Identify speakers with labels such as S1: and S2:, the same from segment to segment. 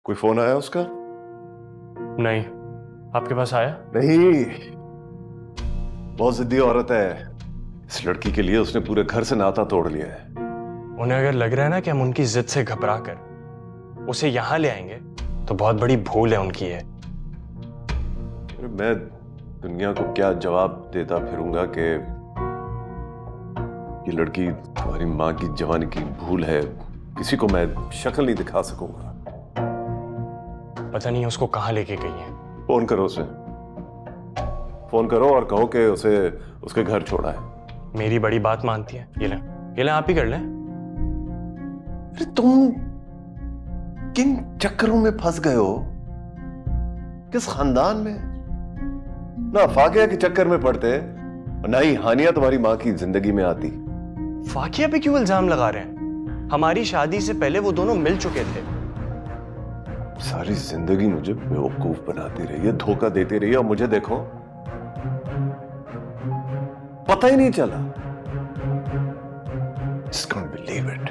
S1: कोई फोन आया उसका?
S2: नहीं। आपके पास आया?
S1: नहीं, बहुत जिद्दी औरत है। इस लड़की के लिए उसने पूरे घर से नाता तोड़ लिया है।
S2: उन्हें अगर लग रहा है ना कि हम उनकी जिद से घबरा कर उसे यहां ले आएंगे तो बहुत बड़ी भूल है उनकी है।
S1: मैं दुनिया को क्या जवाब देता फिरूंगा कि ये लड़की तुम्हारी माँ की जवानी की भूल है। किसी को मैं शक्ल नहीं दिखा सकूंगा।
S2: पता नहीं उसको कहां लेके गई है।
S1: फोन करो उसे, फोन करो और कहो कि उसे उसके घर छोड़ा है।
S2: मेरी बड़ी बात मानती है। ये ले आप ही कर ले।
S1: अरे तुम किन चक्करों में फंस गए हो? किस खानदान में? ना फाकिया के चक्कर में पड़ते और ना ही हानिया तुम्हारी माँ की जिंदगी में आती।
S2: फाकिया पे क्यों इल्जाम लगा रहे हैं? हमारी शादी से पहले वो दोनों मिल चुके थे।
S1: सारी जिंदगी मुझे बेवकूफ बनाती रही है, धोखा देती रही है और मुझे देखो पता ही नहीं चला। Just can't believe it.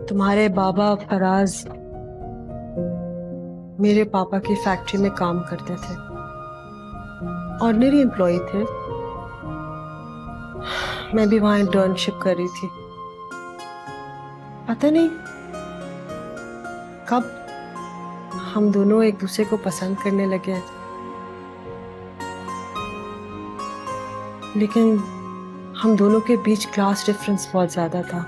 S3: तुम्हारे बाबा फराज मेरे पापा की फैक्ट्री में काम करते थे। ऑर्डिनरी एम्प्लॉय थे। मैं भी वहां इंटर्नशिप कर रही थी। पता नहीं कब हम दोनों एक दूसरे को पसंद करने लगे, लेकिन हम दोनों के बीच क्लास डिफरेंस बहुत ज्यादा था।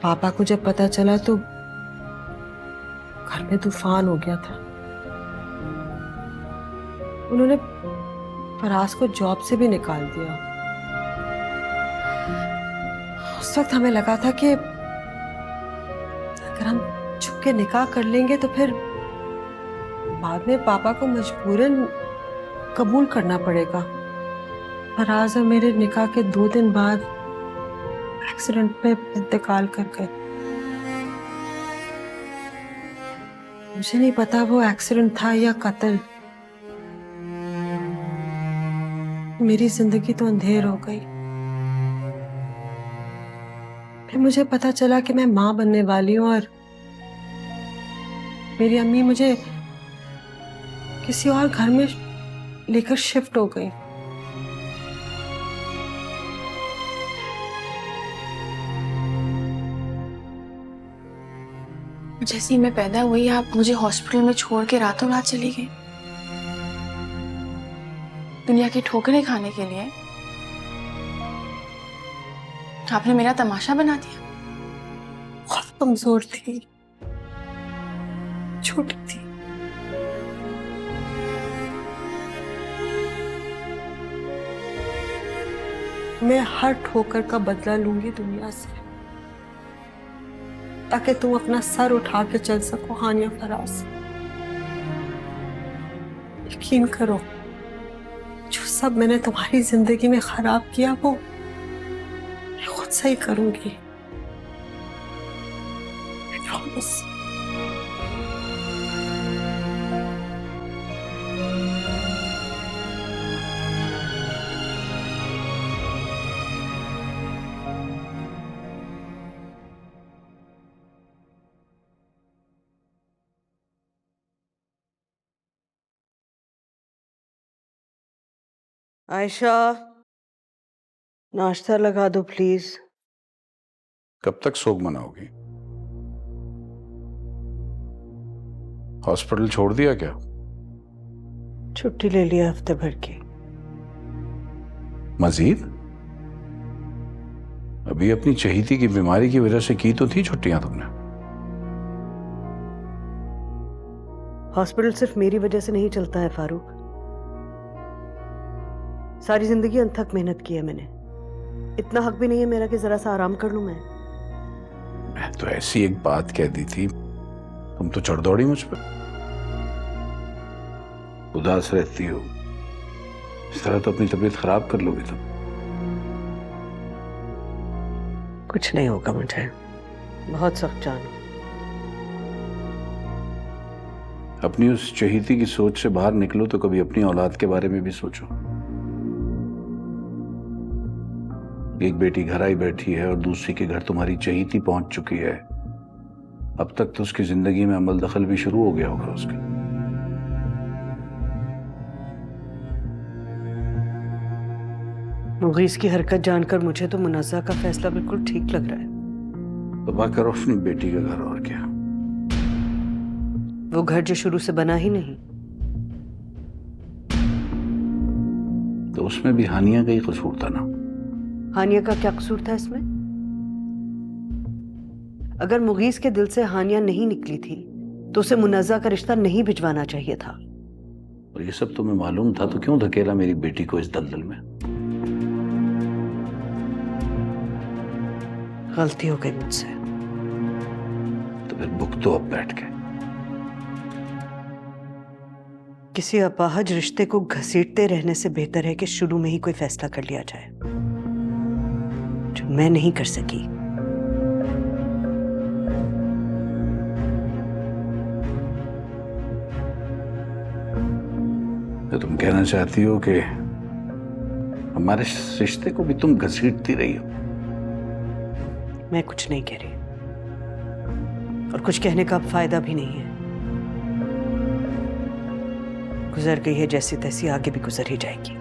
S3: पापा को जब पता चला तो घर में तूफान हो गया था। उन्होंने फराज को जॉब से भी निकाल दिया। उस वक्त हमें लगा था कि अगर हम छुप के निकाह कर लेंगे तो फिर बाद में पापा को मजबूरन कबूल करना पड़ेगा। फराज और मेरे निकाह के 2 दिन बाद एक्सीडेंट में इंतकाल कर गए। मुझे नहीं पता वो एक्सीडेंट था या कत्ल। मेरी जिंदगी तो अंधेर हो गई। फिर मुझे पता चला कि मैं मां बनने वाली हूं और मेरी अम्मी मुझे किसी और घर में लेकर शिफ्ट हो गई।
S4: जैसे ही मैं पैदा हुई आप मुझे हॉस्पिटल में छोड़ के रातों रात चली गई, दुनिया की ठोकरें खाने के लिए। आपने मेरा तमाशा बना दिया।
S3: बहुत कमजोर थी, छोटी थी। मैं हर ठोकर का बदला लूंगी दुनिया से, ताकि तुम अपना सर उठा के चल सको हानिया फराज। यकीन करो, जो सब मैंने तुम्हारी जिंदगी में खराब किया वो मैं खुद सही करूंगी। I promise। आयशा, नाश्ता लगा दो प्लीज।
S5: कब तक सोग मनाओगी? हॉस्पिटल छोड़ दिया क्या?
S3: छुट्टी ले लिया हफ्ते भर की।
S5: मजीद? अभी अपनी चहेती की बीमारी की वजह से की तो थी छुट्टियां तुमने।
S3: हॉस्पिटल सिर्फ मेरी वजह से नहीं चलता है फारूक। सारी जिंदगी अनथक मेहनत की है मैंने। इतना हक भी नहीं है मेरा कि जरा सा आराम कर लूं मैं।
S5: मैं तो ऐसी एक बात कह दी थी, तुम तो चढ़ दौड़ी मुझ पर। उदास रहती हो, इस तरह तो अपनी तबीयत खराब कर लोगे तुम।
S3: कुछ नहीं होगा मुझे, बहुत सख्त जान।
S5: अपनी उस चहेती की सोच से बाहर निकलो तो कभी अपनी औलाद के बारे में भी सोचो। एक बेटी घर आई बैठी है और दूसरी के घर तुम्हारी चहेती पहुंच चुकी है। अब तक तो उसकी जिंदगी में अमल दखल भी शुरू हो गया होगा उसका।
S3: मुगीस की हरकत जानकर मुझे तो मुनज़्ज़ा का फैसला बिल्कुल ठीक लग रहा है।
S5: तबाह करो अपनी बेटी का घर, और क्या।
S3: वो घर जो शुरू से बना ही नहीं,
S5: तो उसमें भी हानिया का ही कसूर था ना।
S3: हानिया का क्या कसूर था इसमें? अगर मुगीस के दिल से हानिया नहीं निकली थी तो उसे मुनज़्ज़ा का रिश्ता नहीं भिजवाना चाहिए था।
S5: और ये सब तुम्हें मालूम था तो क्यों धकेला मेरी बेटी को इस दलदल में?
S3: गलती हो गई मुझसे।
S5: तो फिर भुगतो अब बैठ के।
S3: किसी अपाहज रिश्ते को घसीटते रहने से बेहतर है कि शुरू में ही कोई फैसला कर लिया जाए, जो मैं नहीं कर सकी।
S5: तो तुम कहना चाहती हो कि हमारे रिश्ते को भी तुम घसीटती रही हो?
S3: मैं कुछ नहीं कह रही, और कुछ कहने का अब फायदा भी नहीं है। गुजर गई है जैसी तैसी, आगे भी गुजर ही जाएगी।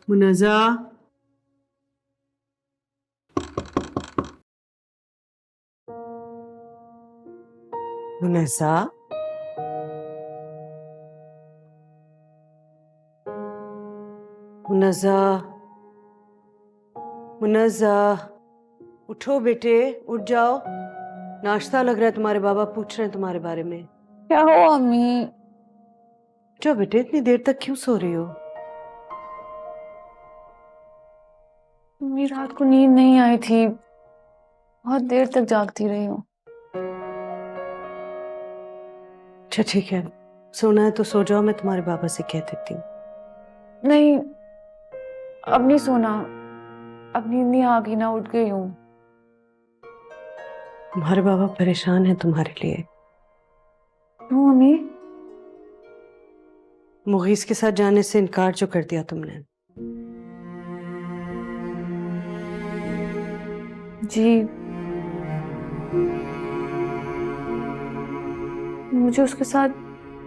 S3: मुनज़्ज़ा, मुनज़्ज़ा, मुनज़्ज़ा, मुनज़्ज़ा, उठो बेटे, उठ जाओ। नाश्ता लग रहा है, तुम्हारे बाबा पूछ रहे हैं तुम्हारे बारे में।
S4: क्या हुआ अम्मी?
S3: जो बेटे, इतनी देर तक क्यों सो रही हो?
S4: अम्मी रात को नींद नहीं आई थी, बहुत देर तक जागती रही हूँ।
S3: अच्छा ठीक है, सोना है तो सो जाओ, मैं तुम्हारे बाबा से कह देती हूँ।
S4: नहीं, अब नहीं सोना, अब नींद नहीं आ गई ना, उठ गई हूँ।
S3: तुम्हारे बाबा परेशान हैं तुम्हारे लिए।
S4: क्यों अम्मी?
S3: मुगीस के साथ जाने से इनकार जो कर दिया तुमने।
S4: जी, मुझे उसके साथ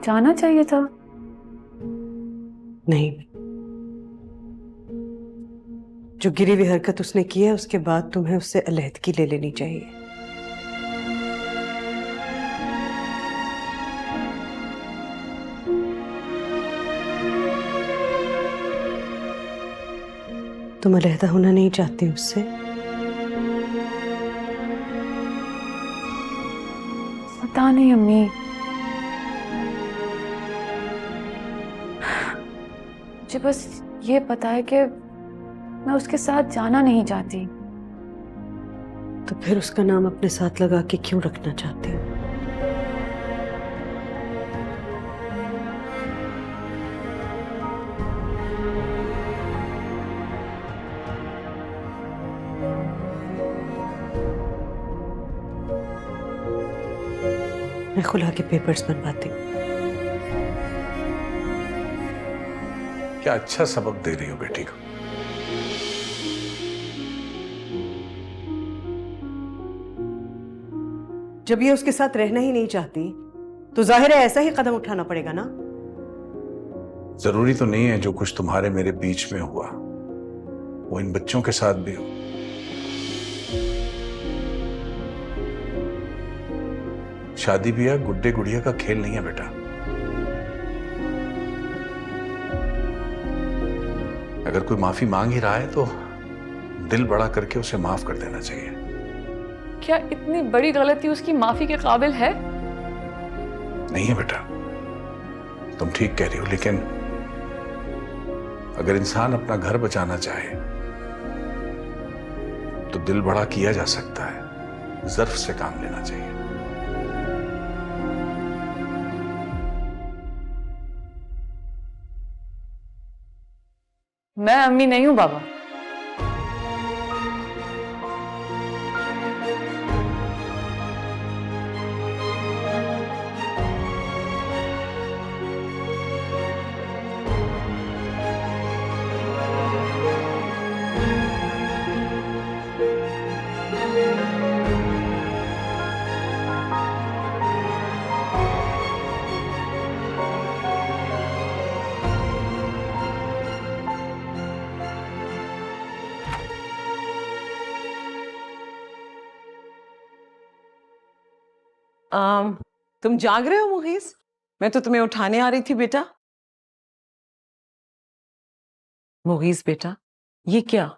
S4: जाना चाहिए था।
S3: नहीं, जो गिरी हुई हरकत उसने की है उसके बाद तुम्हें उससे अलहदगी ले लेनी चाहिए। तुम अलहदा होना नहीं चाहती उससे?
S4: पता नहीं अम्मी, मुझे बस ये पता है कि मैं उसके साथ जाना नहीं चाहती।
S3: तो फिर उसका नाम अपने साथ लगा के क्यों रखना चाहती हो? मैं खुला के पेपर्स बनवाती हूँ।
S5: क्या अच्छा सबक दे रही हो बेटी को।
S3: जब ये उसके साथ रहना ही नहीं चाहती तो जाहिर है ऐसा ही कदम उठाना पड़ेगा ना।
S5: जरूरी तो नहीं है जो कुछ तुम्हारे मेरे बीच में हुआ वो इन बच्चों के साथ भी हो। शादी ब्याह गुड्डे गुड़िया का खेल नहीं है बेटा। अगर कोई माफी मांग ही रहा है तो दिल बड़ा करके उसे माफ कर देना चाहिए।
S4: क्या इतनी बड़ी गलती उसकी माफी के काबिल है?
S5: नहीं है बेटा, तुम ठीक कह रही हो, लेकिन अगर इंसान अपना घर बचाना चाहे तो दिल बड़ा किया जा सकता है, ज़र्फ से काम लेना चाहिए।
S4: मैं अम्मी नहीं हूँ बाबा।
S6: तुम जाग रहे हो मुगीस? मैं तो तुम्हें उठाने आ रही थी बेटा। मुगीस बेटा, ये क्या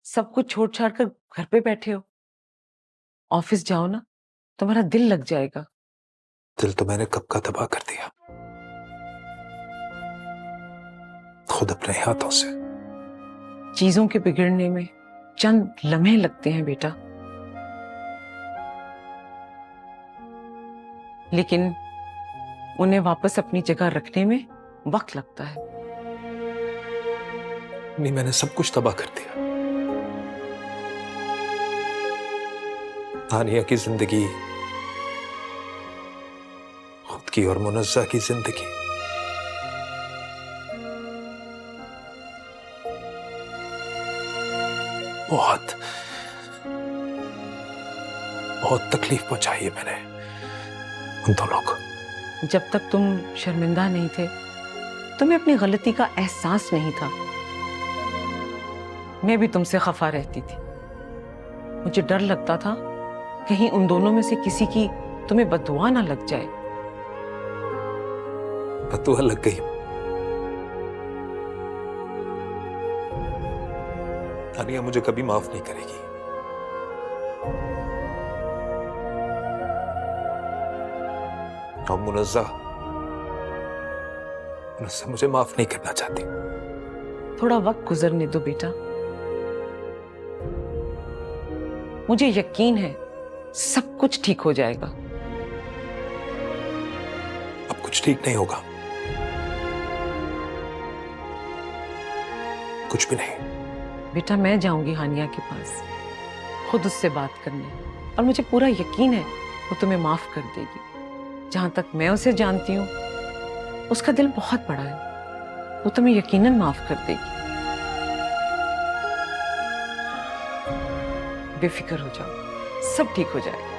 S6: सब कुछ छोड़ छाड़ कर घर पे बैठे हो? ऑफिस जाओ ना, तुम्हारा दिल लग जाएगा।
S7: दिल तो मैंने कब का तबाह कर दिया, खुद अपने हाथों से।
S6: चीजों के बिगड़ने में चंद लम्हे लगते हैं बेटा, लेकिन उन्हें वापस अपनी जगह रखने में वक्त लगता है।
S7: नहीं, मैंने सब कुछ तबाह कर दिया। तानिया की जिंदगी, खुद की और मुनज़्ज़ा की जिंदगी, बहुत बहुत तकलीफ पहुंचाई है मैंने उन दोनों को।
S6: जब तक तुम शर्मिंदा नहीं थे, तुम्हें अपनी गलती का एहसास नहीं था, मैं भी तुमसे खफा रहती थी। मुझे डर लगता था कहीं उन दोनों में से किसी की तुम्हें बददुआ ना लग जाए।
S7: बददुआ लग गई। तानिया मुझे कभी माफ नहीं करेगी। और मुनज़्ज़ा मुझे माफ नहीं करना चाहती।
S6: थोड़ा वक्त गुजरने दो बेटा, मुझे यकीन है सब कुछ ठीक हो जाएगा।
S7: अब कुछ ठीक नहीं होगा, कुछ भी नहीं।
S6: बेटा मैं जाऊंगी हानिया के पास खुद उससे बात करने, और मुझे पूरा यकीन है वो तुम्हें माफ कर देगी। जहां तक मैं उसे जानती हूँ, उसका दिल बहुत बड़ा है, वो तुम्हें यकीनन माफ कर देगी। बेफिक्र हो जाओ, सब ठीक हो जाएगा।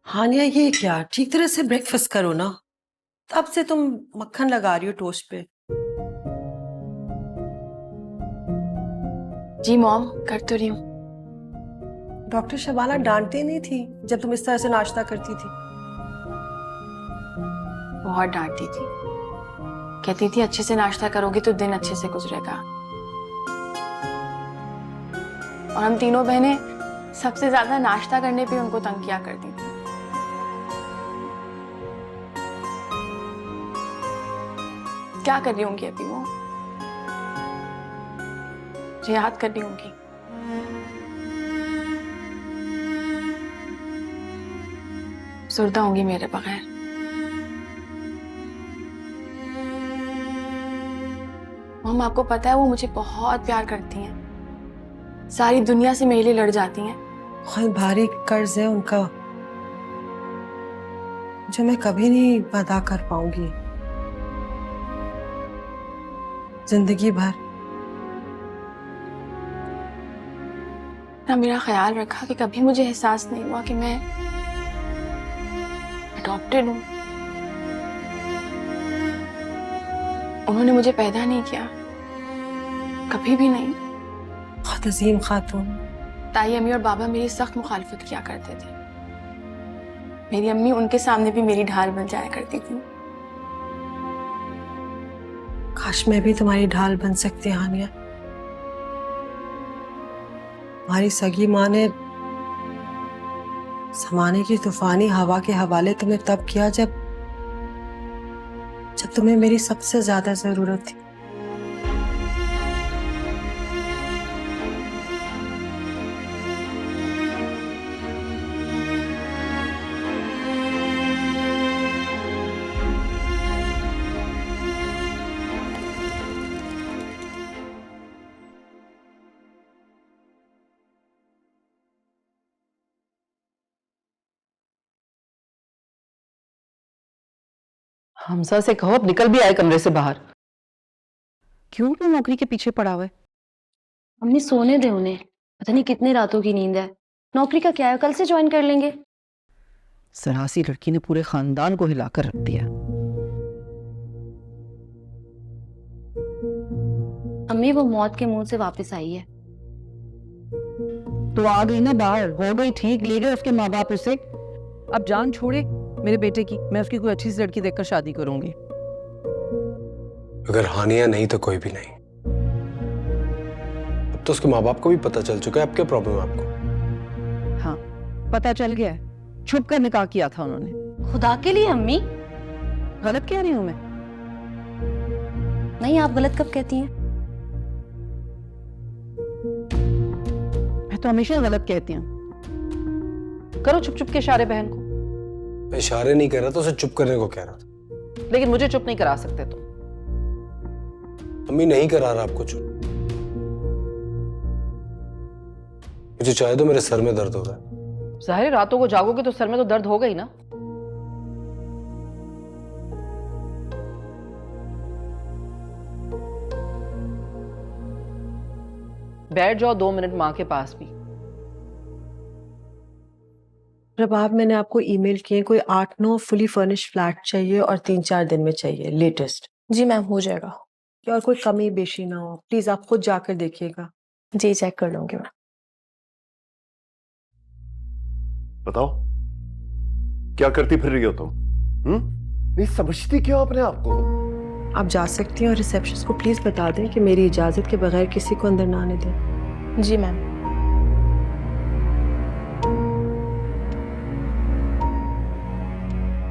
S3: हानिया, ये क्या, ठीक तरह से ब्रेकफास्ट करो ना। तब से तुम मक्खन लगा रही हो टोस्ट पे।
S4: जी मॉम, कर तो रही हूँ।
S3: डॉक्टर शबाना डांटती नहीं थी जब तुम इस तरह से नाश्ता करती थी?
S4: बहुत डांटती थी, कहती थी अच्छे से नाश्ता करोगी तो दिन अच्छे से गुजरेगा। और हम तीनों बहनें सबसे ज्यादा नाश्ता करने पे उनको तंग किया करती थी। क्या कर रही होंगी अभी वो? मुझे याद कर रही होंगी। सुरदा होंगी मेरे बगैर। मम, आपको पता है वो मुझे बहुत प्यार करती हैं, सारी दुनिया से मेरे लिए लड़ जाती हैं।
S3: बहुत भारी कर्ज है उनका जो मैं कभी नहीं अदा कर पाऊंगी जिंदगी भर।
S4: ना मेरा ख्याल रखा कि कभी मुझे एहसास नहीं हुआ कि मैं अडॉप्टेड हूं। उन्होंने मुझे पैदा नहीं किया, कभी भी नहीं।
S3: बहुत अजीम खातून।
S4: ताई, अम्मी और बाबा मेरी सख्त मुखालफत किया करते थे। मेरी अम्मी उनके सामने भी मेरी ढाल बन जाया करती थी।
S3: काश मैं भी तुम्हारी ढाल बन सकती हानिया। हमारी सगी माँ ने जमाने की तूफानी हवा के हवाले तुम्हें तब किया जब तुम्हें मेरी सबसे ज्यादा जरूरत थी।
S8: हमसा से कहो अब निकल भी आए कमरे से बाहर। क्यों तो नौकरी के पीछे पड़ा हुआ है?
S9: अम्मी सोने दे उन्हें, पता नहीं कितने रातों की नींद है। नौकरी का क्या है, कल से ज्वाइन कर लेंगे।
S8: सरासी लड़की ने पूरे खानदान को हिलाकर रख दिया।
S9: अम्मी वो मौत के मुंह से वापस आई है।
S8: तो आ गई ना बाहर, हो गई ठीक, ले गए उसके माँ बाप उसे। अब जान छोड़े मेरे बेटे की, मैं उसकी कोई अच्छी सी लड़की देखकर शादी करूंगी।
S7: अगर हानिया नहीं तो कोई भी नहीं। अब तो उसके माँ बाप को भी पता चल चुका है। अब क्या प्रॉब्लम है आपको?
S8: हाँ पता चल गया है, छुप कर निकाह किया था उन्होंने।
S9: खुदा के लिए अम्मी,
S8: गलत कह रही हूँ मैं?
S9: नहीं आप गलत कब कहती हैं?
S8: मैं तो हमेशा गलत कहती हूँ। करो चुप चुप के इशारे बहन को।
S7: मैं इशारे नहीं कर रहा था, उसे चुप करने को कह रहा था।
S8: लेकिन मुझे चुप नहीं करा सकते तुम।
S7: अम्मी नहीं करा रहा आपको चुप। मुझे चाहे तो मेरे सर में दर्द हो रहा है।
S8: जाहिर रातों को जागोगे तो सर में तो दर्द होगा ही ना। बैठ जाओ 2 मिनट माँ के पास भी।
S3: प्रभाव, मैंने आपको ईमेल किए, कोई 8-9 फुली फर्निश्ड फ्लैट चाहिए और 3-4 दिन में चाहिए लेटेस्ट।
S4: जी मैम, हो जाएगा।
S3: और कोई कमी बेशी ना हो, प्लीज आप खुद जाकर देखिएगा।
S4: जी चेक कर लूंगी मैं।
S1: बताओ क्या करती फिर रही हो तुम? नहीं समझती क्यों अपने आप को?
S3: आप जा सकती हैं और रिसेप्शनिस्ट को प्लीज बता दें कि मेरी इजाजत के बगैर किसी को अंदर ना आने दें।
S4: जी मैम।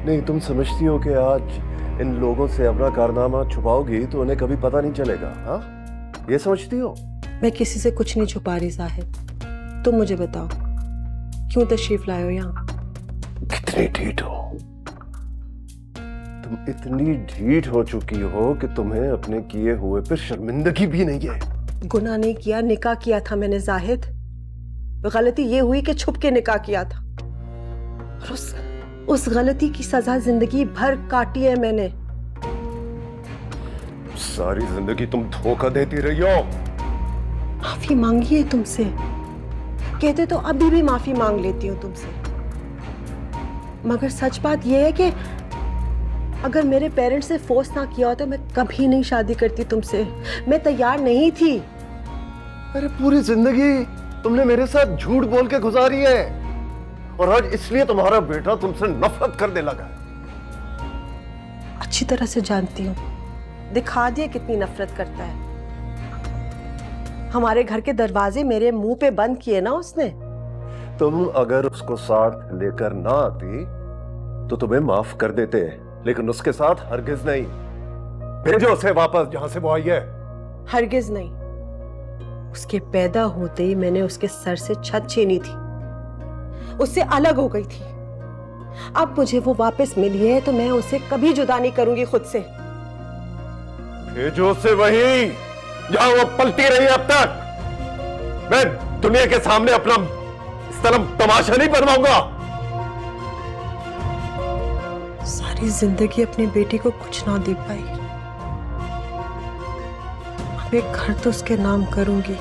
S1: नहीं, तुम समझती हो कि आज इन लोगों से अपना कारनामा छुपाओगी तो उन्हें कभी पता नहीं चलेगा? हाँ, ये समझती हो?
S3: मैं किसी से कुछ नहीं छुपा रही साहिब, तुम मुझे बताओ क्यों तशरीफ लाए हो यहाँ?
S1: कितनी ढीठ हो तुम, इतनी ढीठ हो चुकी हो कि तुम्हें अपने किए हुए पर शर्मिंदगी भी नहीं है।
S3: गुनाह नहीं किया, निकाह किया था मैंने जाहिद। गलती ये हुई कि छुप के निकाह किया था और उस गलती की सजा जिंदगी भर काटी है मैंने।
S1: सारी जिंदगी तुम धोखा देती रही हो।
S3: माफी मांगी है तुमसे, कहते तो अभी भी माफी मांग लेती हूँ तुमसे, मगर सच बात यह है कि अगर मेरे पेरेंट्स ने फोर्स ना किया होता मैं कभी नहीं शादी करती तुमसे। मैं तैयार नहीं थी।
S1: अरे पूरी जिंदगी तुमने मेरे साथ झूठ बोल के गुजारी है और आज इसलिए तुम्हारा बेटा तुमसे नफरत करने लगा है।
S3: अच्छी तरह से जानती हूँ, दिखा दिया कितनी नफरत करता है। हमारे घर के दरवाजे मेरे मुंह पे बंद किए ना उसने।
S1: तुम अगर उसको साथ लेकर ना आती तो तुम्हें माफ कर देते, लेकिन उसके साथ हरगिज नहीं। भेजो उसे वापस जहां से वो आई है।
S3: हरगिज नहीं। उसके पैदा होते ही मैंने उसके सर से छत छीनी थी, उससे अलग हो गई थी। अब मुझे वो वापस मिली है तो मैं उसे कभी जुदा नहीं करूंगी खुद से।
S1: भेजो उसे वहीं जहां वो पलती रही अब तक। मैं दुनिया के सामने अपना इस तरह तमाशा नहीं बनवाऊंगा।
S3: सारी जिंदगी अपनी बेटी को कुछ ना दे पाई, अब एक घर तो उसके नाम करूंगी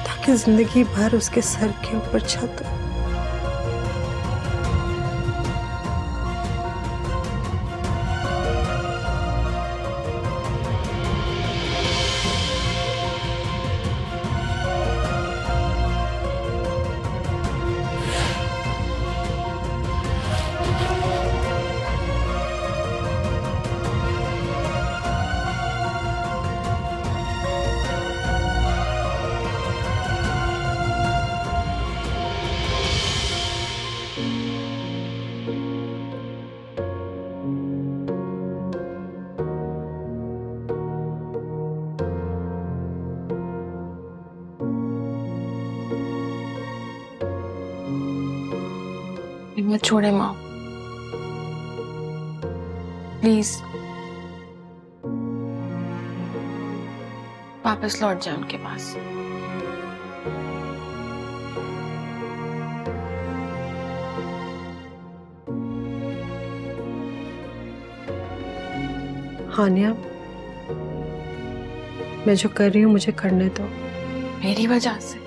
S3: ताकि जिंदगी भर उसके सर के ऊपर छत हो।
S4: मत छोड़े माँ, प्लीज वापस लौट जाए उनके पास।
S3: हानिया, मैं जो कर रही हूँ मुझे करने दो।
S4: मेरी वजह से?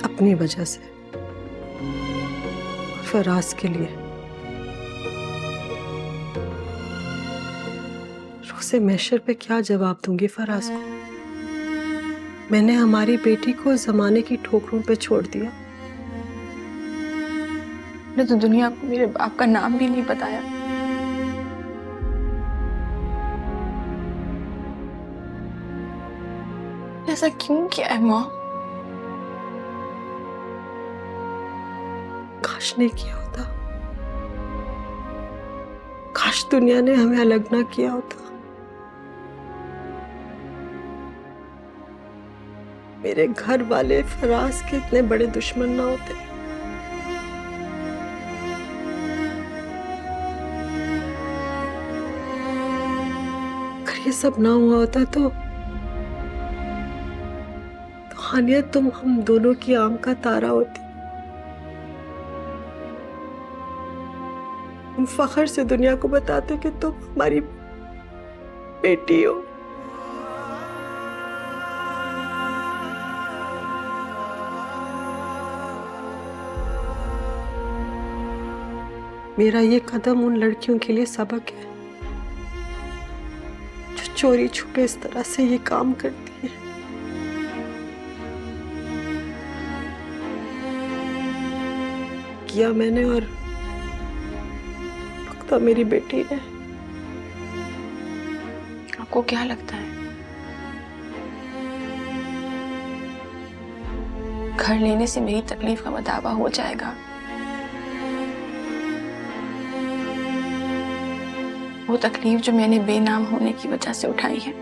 S3: अपनी वजह से, फराज के लिए। रोज़े महशर पे क्या जवाब दूंगी फराज को? मैंने हमारी बेटी को जमाने की ठोकरों पे छोड़ दिया।
S4: मैंने तो दुनिया को मेरे बाप का नाम भी नहीं बताया। ऐसा क्यों किया है माँ?
S3: काश नहीं किया होता, काश दुनिया ने हमें अलग ना किया होता। मेरे घर वाले फराज के इतने बड़े दुश्मन ना होते। अगर ये सब ना हुआ होता तो हानिया तुम हम दोनों की आंख का तारा होती। हम फख्र से दुनिया को बताते कि तुम हमारी बेटी हो। मेरा ये कदम उन लड़कियों के लिए सबक है जो चोरी छुपे इस तरह से ये काम करती है। किया मैंने और भुगता मेरी बेटी ने।
S4: आपको क्या लगता है घर लेने से मेरी तकलीफ का मदावा हो जाएगा? वो तकलीफ जो मैंने बेनाम होने की वजह से उठाई है।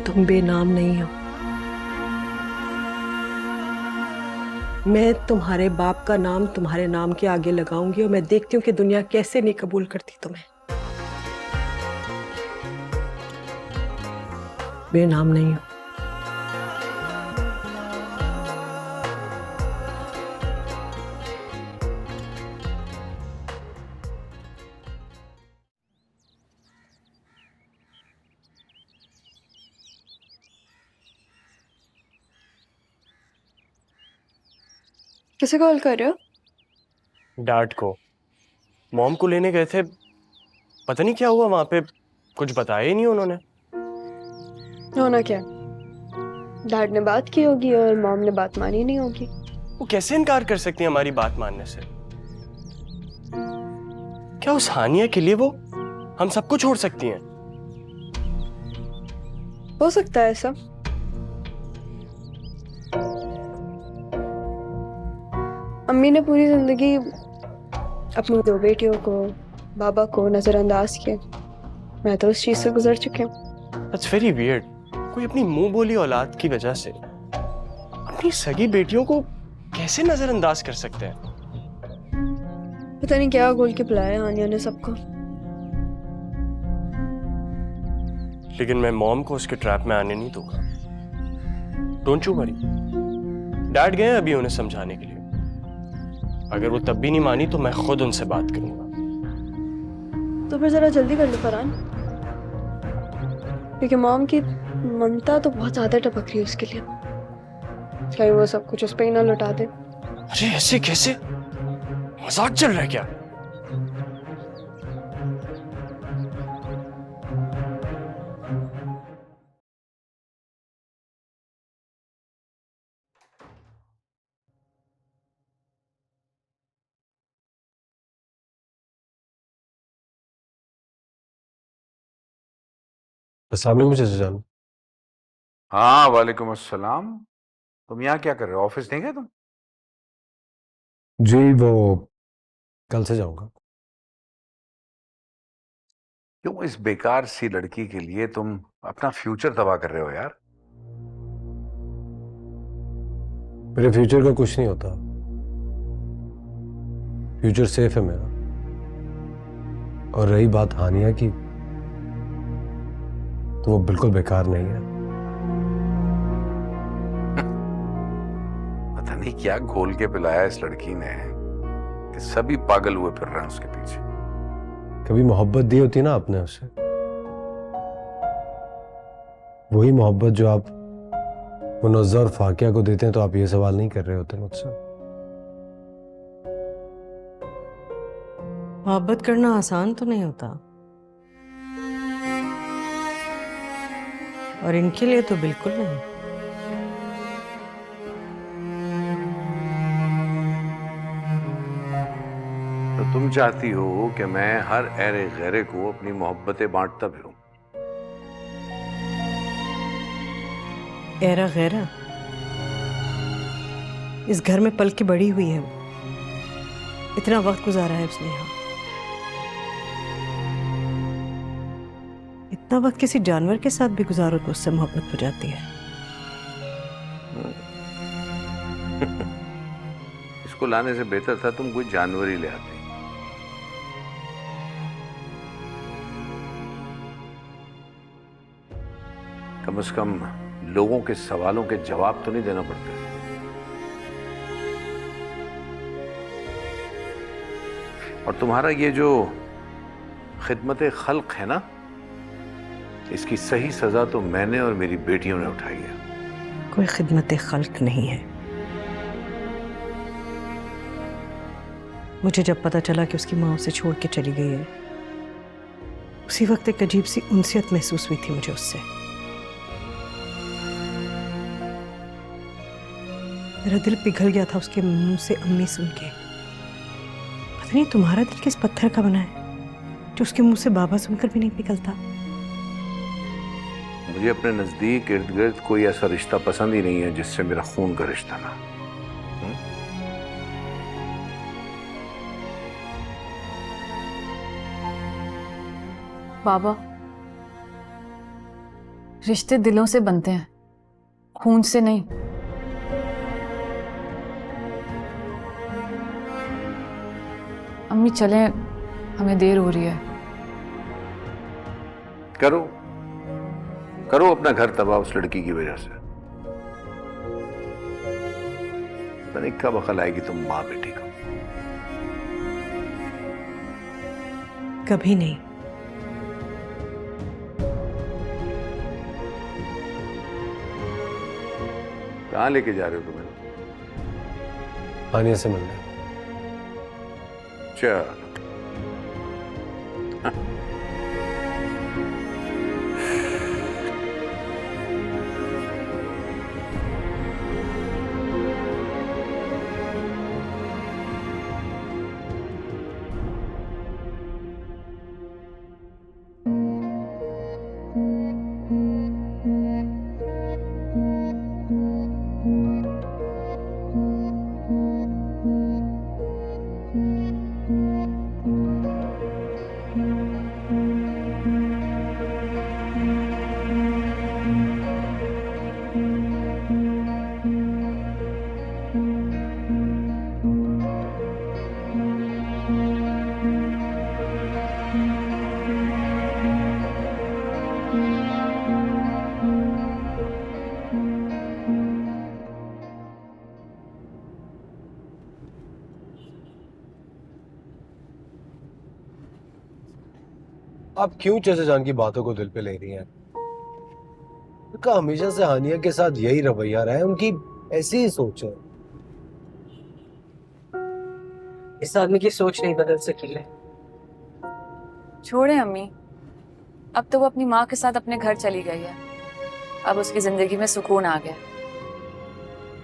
S3: तुम बेनाम नहीं हो। मैं तुम्हारे बाप का नाम तुम्हारे नाम के आगे लगाऊंगी और मैं देखती हूँ कि दुनिया कैसे नहीं कबूल करती तुम्हें। बेनाम नहीं हो।
S4: किसे कॉल कर रहे हो?
S2: डैड को। मॉम को लेने गए थे, पता नहीं क्या हुआ वहां पे, कुछ बताया ही नहीं उन्होंने।
S10: होना क्या, डैड ने बात की होगी और मॉम ने बात मानी नहीं होगी।
S2: वो कैसे इनकार कर सकती है हमारी बात मानने से? क्या उस हानिया के लिए वो हम सबको छोड़ सकती हैं?
S10: हो सकता है ऐसा। अम्मी ने पूरी जिंदगी अपनी दो बेटियों को, बाबा को नजरअंदाज किया। मैं तो उस चीज से गुजर चुकी हूँ।
S2: That's very weird. कोई अपनी मुंह बोली औलाद की वजह से अपनी सगी बेटियों को कैसे नजरअंदाज कर सकते हैं?
S10: पता नहीं क्या गोल के बुलाया हानिया ने सबको।
S2: लेकिन मैं मॉम को उसके ट्रैप में आने नहीं दूंगा। Don't you worry. डैड गए अभी उन्हें समझाने के लिए। अगर वो तब भी नहीं मानी तो मैं खुद उनसे बात करूंगा।
S10: तो फिर जरा जल्दी कर लो फरहान, क्योंकि मॉम की ममता तो बहुत ज्यादा टपक रही है उसके लिए। कहीं वो सब कुछ उस पे ही ना लुटा दे।
S2: अरे ऐसे कैसे? मजाक चल रहा है क्या?
S7: अस्सलाम वालेकुम चाचा जान।
S5: हाँ वालेकुम अस्सलाम। तुम यहाँ क्या कर रहे हो? ऑफिस नहीं गए तुम?
S7: जी वो कल से जाऊंगा।
S5: क्यों इस बेकार सी लड़की के लिए तुम अपना फ्यूचर तबाह कर रहे हो यार?
S7: मेरे फ्यूचर का कुछ नहीं होता, फ्यूचर सेफ है मेरा। और रही बात हानिया की, तो वो बिल्कुल बेकार नहीं है।
S5: पता नहीं क्या घोल के पिलाया इस लड़की ने कि सभी पागल हुए फिर रहे हैं उसके पीछे।
S11: कभी मोहब्बत दी होती ना आपने उसे, वही मोहब्बत जो आप मुनव्वर और फाकिया को देते हैं, तो आप ये सवाल नहीं कर रहे होते मुझसे।
S3: मोहब्बत करना आसान तो नहीं होता, और इनके लिए तो बिल्कुल नहीं।
S5: तो तुम चाहती हो कि मैं हर ऐरे गैरे को अपनी मोहब्बतें बांटता फिरूं?
S3: एरा गैरा, इस घर में पल के बड़ी हुई है वो, इतना वक्त गुजारा है उसने यहाँ। इतना वक्त किसी जानवर के साथ भी गुजारो तो उससे मोहब्बत हो जाती है।
S5: इसको लाने से बेहतर था तुम कोई जानवर ही ले आती। कम से कम लोगों के सवालों के जवाब तो नहीं देना पड़ता। और तुम्हारा ये जो खिदमत खल्क है ना, इसकी सही सजा तो मैंने और मेरी बेटियों ने उठाई है।
S3: कोई खिदमत खल्क नहीं है। मुझे जब पता चला कि उसकी माँ उसे छोड़ के चली गई है, उसी वक्त एक अजीब सी उनसियत महसूस हुई थी मुझे उससे। मेरा दिल पिघल गया था उसके मुंह से अम्मी सुन के। पता नहीं तुम्हारा दिल किस पत्थर का बना है जो उसके मुंह से बाबा सुनकर भी नहीं पिघलता।
S5: मुझे अपने नजदीक इर्द गिर्द कोई ऐसा रिश्ता पसंद ही नहीं है जिससे मेरा खून का रिश्ता ना।
S4: बाबा, रिश्ते दिलों से बनते हैं, खून से नहीं। अम्मी चलें, हमें देर हो रही है।
S5: करो करो अपना घर तबाह उस लड़की की वजह से। पता नहीं कब अकल आएगी तुम माँ बेटी को।
S3: कभी नहीं।
S5: कहाँ लेके जा रहे हो तुम्हें?
S11: हानिया से मिलने।
S5: चलो।
S11: आप क्यों चचा जान की बातों को दिल पे ले रही हैं? उनका हमेशा से हानिया के साथ यही रवैया रहा है, उनकी ऐसी ही सोच है।
S3: इस आदमी की सोच नहीं बदल सकी है।
S4: छोड़े अम्मी, अब तो वो अपनी माँ के साथ अपने घर चली गई है। अब उसकी जिंदगी में सुकून आ गया।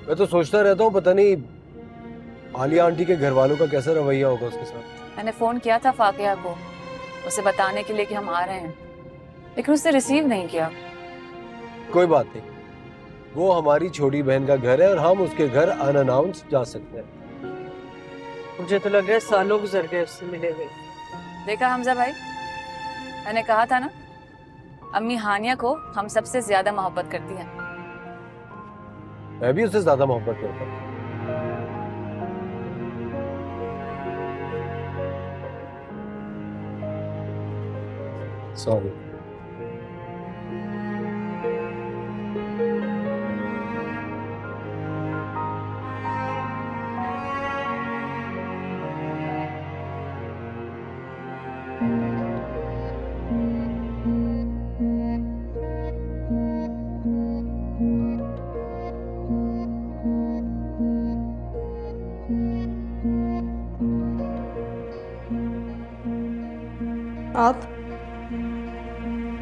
S11: मैं तो सोचता रहता हूँ पता नहीं आलिया आंटी के घर वालों का कैसा रवैया होगा उसके साथ।
S4: मैंने फोन किया था फाकिया को, उसे बताने के लिए कि हम आ रहे हैं, लेकिन उसने रिसीव नहीं किया।
S11: कोई बात नहीं, वो हमारी छोटी बहन का घर है और हम उसके घर अनअनाउंस जा सकते हैं।
S3: मुझे तो लग रहा है सालों गुजर गए उससे मिले हुए।
S4: देखा हमजा भाई, मैंने कहा था ना, अम्मी हानिया को हम सबसे ज्यादा मोहब्बत करती है।
S11: मैं भी उससे ज्यादा मोहब्बत करता हूँ। सॉरी।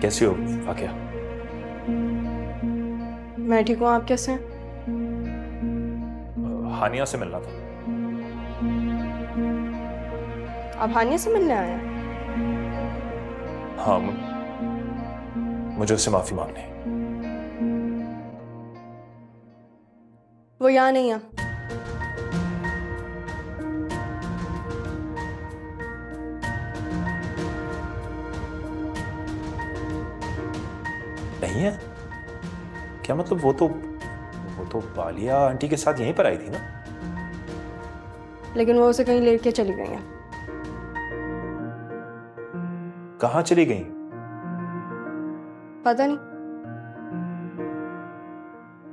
S7: कैसी हो फाकिया?
S10: मैं ठीक हूँ, आप कैसे हैं?
S7: हानिया से मिलना था।
S10: आप हानिया से मिलने आए हैं?
S7: हाँ, मुझे उससे माफी मांगनी है।
S10: वो यहाँ नहीं है।
S7: नहीं है? क्या मतलब? वो तो बालिया आंटी के साथ यहीं पर आई थी ना?
S10: लेकिन वो उसे कहीं लेके चली गई है।
S7: कहाँ चली गई?
S10: पता नहीं।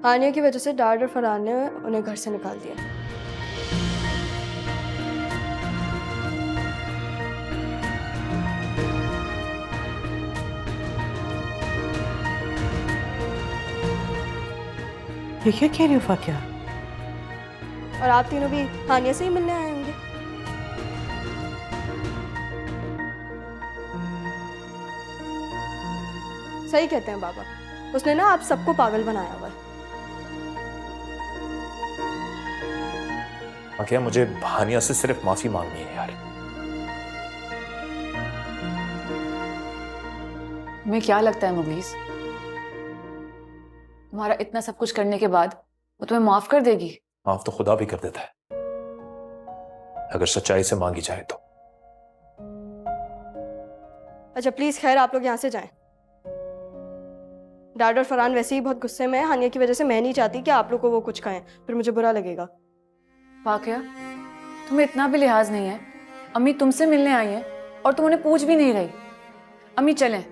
S10: हानिया की वजह से डैड और फरहान ने उन्हें घर से निकाल दिया।
S3: ये क्या कह रही हो फाकिया?
S10: और आप तीनों भी हानिया से ही मिलने आए होंगे। सही कहते हैं बाबा, उसने ना आप सबको पागल बनाया हुआ है।
S7: क्या मुझे हानिया से सिर्फ माफी मांगनी है यार।
S12: तुम्हें क्या लगता है मुगीस, तुम्हारा इतना सब कुछ करने के बाद वो तुम्हें माफ कर देगी?
S7: माफ तो खुदा भी कर देता है, अगर सच्चाई से मांगी जाए तो।
S10: अच्छा प्लीज, खैर आप लोग यहाँ से जाएं। डैड और फरहान वैसे ही बहुत गुस्से में है हानिया की वजह से। मैं नहीं चाहती कि आप लोग को वो कुछ कहें, फिर मुझे बुरा लगेगा।
S12: वाकया तुम्हें इतना भी लिहाज नहीं है? अम्मी तुमसे मिलने आई हैं और तुम उन्हें पूछ भी नहीं रही। अम्मी चलें,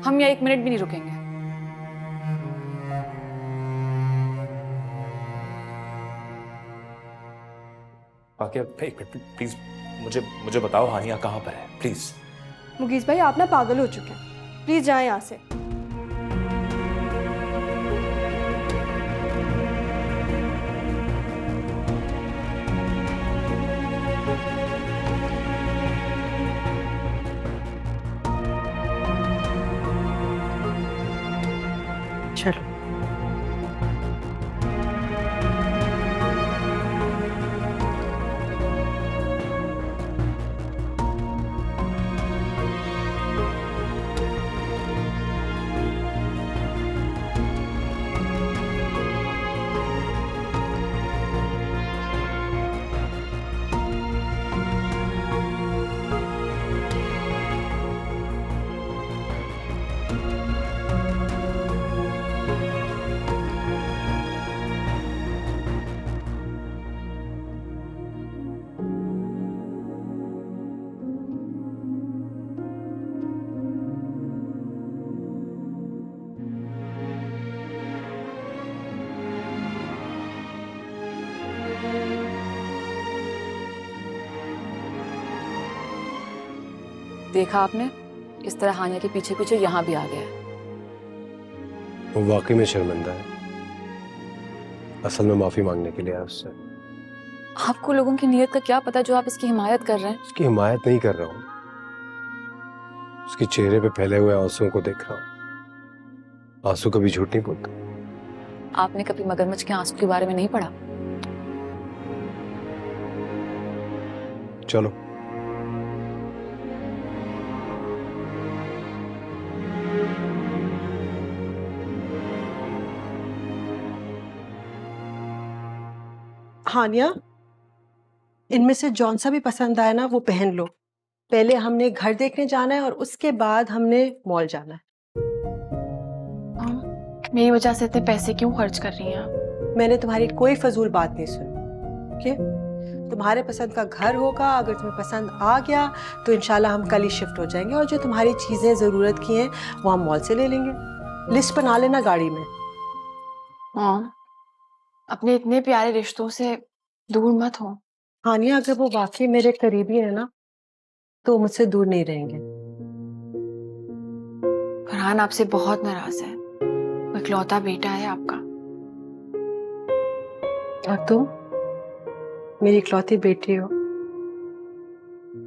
S12: हम यहाँ 1 मिनट भी नहीं रुकेंगे।
S7: वाकया एक मिनट प्लीज, मुझे बताओ हानिया कहाँ पर है प्लीज।
S10: मुगीस भाई, आप ना पागल हो चुके हैं, प्लीज जाएं यहाँ से।
S3: चलो।
S12: देखा आपने, इस तरह हानिया के पीछे पीछे यहाँ भी आ गया है।
S11: वो वाकई में शर्मिंदा है, असल में माफी मांगने के लिए आया उससे।
S12: आपको लोगों की नीयत का क्या पता जो आप इसकी हिमायत कर रहे हैं?
S11: उसकी हिमायत नहीं कर रहा हूँ, उसके चेहरे पे फैले हुए आंसुओं को देख रहा हूँ। आंसू कभी झूठ नहीं बोलता।
S12: आपने कभी मगरमच्छ के आंसू के बारे में नहीं पढ़ा?
S11: चलो।
S3: हानिया, इनमें से जौन सा भी पसंद आया ना वो पहन लो। पहले हमने घर देखने जाना है और उसके बाद हमने मॉल जाना है।
S4: मेरी वजह से इतने पैसे क्यों खर्च कर रही हैं आप?
S3: मैंने तुम्हारी कोई फजूल बात नहीं सुनी। ओके? तुम्हारे पसंद का घर होगा, अगर तुम्हें पसंद आ गया तो इंशाल्लाह हम कल ही शिफ्ट हो जाएंगे, और जो तुम्हारी चीजें जरूरत की हैं वो हम मॉल से ले लेंगे। लिस्ट बना लेना गाड़ी में।
S4: मॉम, अपने इतने प्यारे रिश्तों से दूर मत हो।
S3: हानिया, अगर वो वाकई मेरे करीबी है ना तो मुझसे दूर नहीं रहेंगे।
S4: फरहान आपसे बहुत नाराज है, वो इकलौता बेटा है आपका।
S3: और तुम मेरी इकलौती बेटी हो,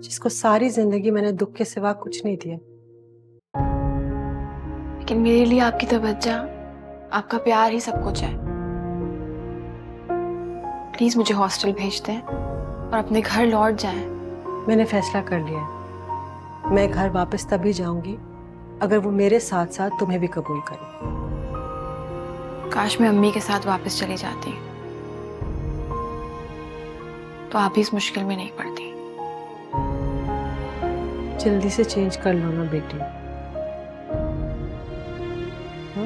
S3: जिसको सारी जिंदगी मैंने दुख के सिवा कुछ नहीं दिया।
S4: लेकिन मेरे लिए आपकी तवज्जो, आपका प्यार ही सब कुछ है। प्लीज मुझे हॉस्टल भेज दें और अपने घर लौट जाएं।
S3: मैंने फैसला कर लिया है, मैं घर वापस तभी जाऊंगी अगर वो मेरे साथ साथ तुम्हें भी कबूल करे।
S4: काश मैं अम्मी के साथ वापस चली जाती, तो आप भी इस मुश्किल में नहीं पड़ती।
S3: जल्दी से चेंज कर लो ना बेटी। हाँ?